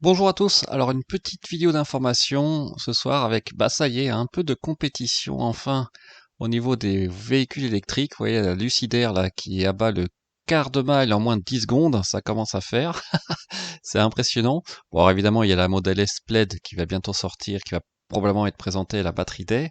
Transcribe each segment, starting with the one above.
Bonjour à tous, alors une petite vidéo d'information ce soir avec, ça y est, un peu de compétition enfin au niveau des véhicules électriques. Vous voyez la Lucidaire là qui abat le quart de mile en moins de 10 secondes, ça commence à faire, c'est impressionnant. Bon alors évidemment il y a la Model S Plaid qui va bientôt sortir, qui va probablement être présentée à la Battery Day.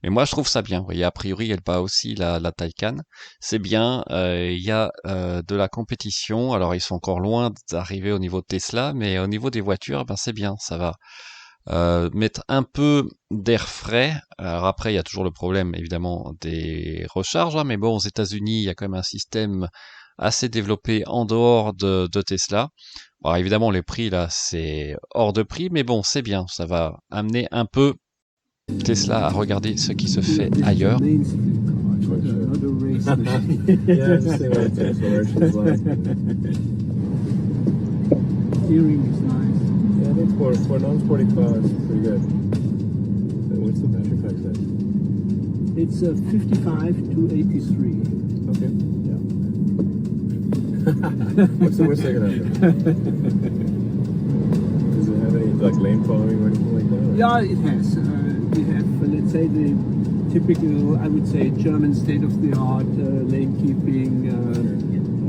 Mais moi, je trouve ça bien. Vous voyez, a priori, elle bat aussi la Taycan. C'est bien. Il y a de la compétition. Alors, ils sont encore loin d'arriver au niveau de Tesla, mais au niveau des voitures, c'est bien. Ça va mettre un peu d'air frais. Alors après, il y a toujours le problème, évidemment, des recharges, hein. Mais bon, aux États-Unis, il y a quand même un système assez développé en dehors de Tesla. Bon, alors, évidemment, les prix là, c'est hors de prix, mais bon, c'est bien. Ça va amener un peu Tesla à regarder ce qui se fait ailleurs. Yeah, just see what a typical version's like. Steering is nice. Yeah, I think for non-sporty cars, it's pretty good. What's the battery pack say? It's 55 to 83. Okay. Yeah. What's the worst thing gonna happen? Does it have any like lane following or anything like that? Yeah, it has. We have, let's say, the typical, I would say, German state-of-the-art lane keeping,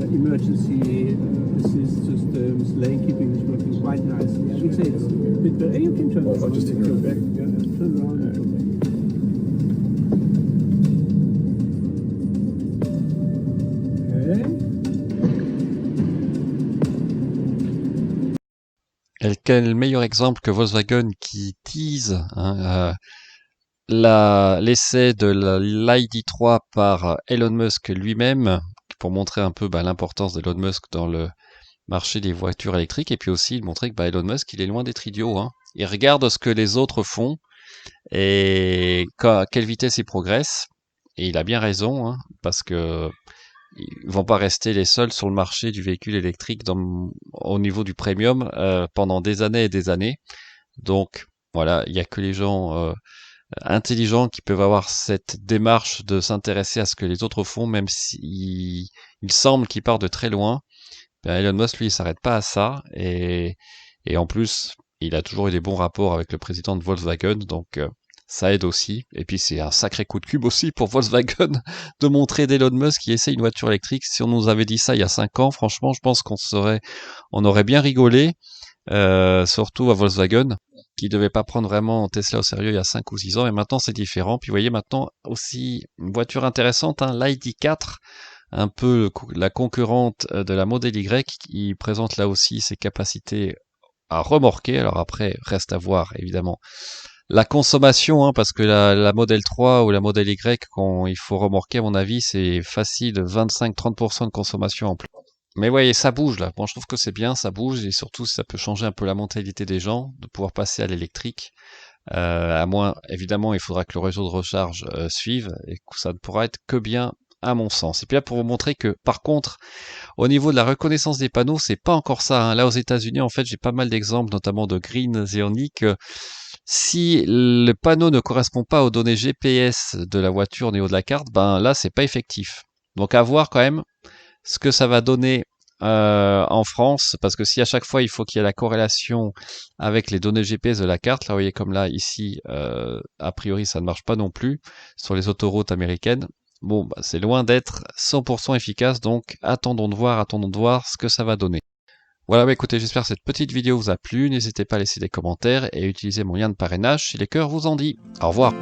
emergency assist systems. Lane keeping is working quite nicely. I would say it's a bit better. You can turn I'll around. just turn back. around. Yeah, turn around. and come back. Et quel meilleur exemple que Volkswagen qui tease l'essai de l'ID3 par Elon Musk lui-même, pour montrer un peu l'importance d'Elon Musk dans le marché des voitures électriques, et puis aussi montrer que Elon Musk il est loin d'être idiot, hein. Il regarde ce que les autres font et à quelle vitesse ils progressent, et il a bien raison, hein, parce que ils vont pas rester les seuls sur le marché du véhicule électrique au niveau du premium pendant des années et des années. Donc voilà, il y a que les gens intelligents qui peuvent avoir cette démarche de s'intéresser à ce que les autres font, même s'il il semble qu'il part de très loin. Elon Musk, lui, il s'arrête pas à ça, et en plus, il a toujours eu des bons rapports avec le président de Volkswagen, donc ça aide aussi. Et puis c'est un sacré coup de cube aussi pour Volkswagen de montrer d'Elon Musk qui essaie une voiture électrique. Si on nous avait dit ça il y a 5 ans, franchement, je pense on aurait bien rigolé, surtout à Volkswagen, qui devait pas prendre vraiment Tesla au sérieux il y a 5 ou 6 ans, et maintenant c'est différent. Puis vous voyez maintenant aussi une voiture intéressante, hein, l'ID4, un peu la concurrente de la Model Y, qui présente là aussi ses capacités à remorquer. Alors après, reste à voir évidemment la consommation, hein, parce que la Model 3 ou la Model Y, quand il faut remorquer, à mon avis, c'est facile 25-30% de consommation en plus. Mais voyez, ça bouge là. Bon, je trouve que c'est bien, ça bouge, et surtout ça peut changer un peu la mentalité des gens, de pouvoir passer à l'électrique. À moins, évidemment, il faudra que le réseau de recharge suive, et que ça ne pourra être que bien à mon sens. Et puis là, pour vous montrer que, par contre, au niveau de la reconnaissance des panneaux, c'est pas encore ça, hein. Là, aux États-Unis, en fait, j'ai pas mal d'exemples, notamment de Green Zeonic. Si le panneau ne correspond pas aux données GPS de la voiture au niveau de la carte, là, c'est pas effectif. Donc, à voir quand même ce que ça va donner en France, parce que si à chaque fois il faut qu'il y ait la corrélation avec les données GPS de la carte, là vous voyez comme là ici, a priori ça ne marche pas non plus sur les autoroutes américaines. Bon, c'est loin d'être 100% efficace, donc attendons de voir ce que ça va donner. Voilà, écoutez, j'espère que cette petite vidéo vous a plu. N'hésitez pas à laisser des commentaires et à utiliser mon lien de parrainage si les cœurs vous en dit. Au revoir.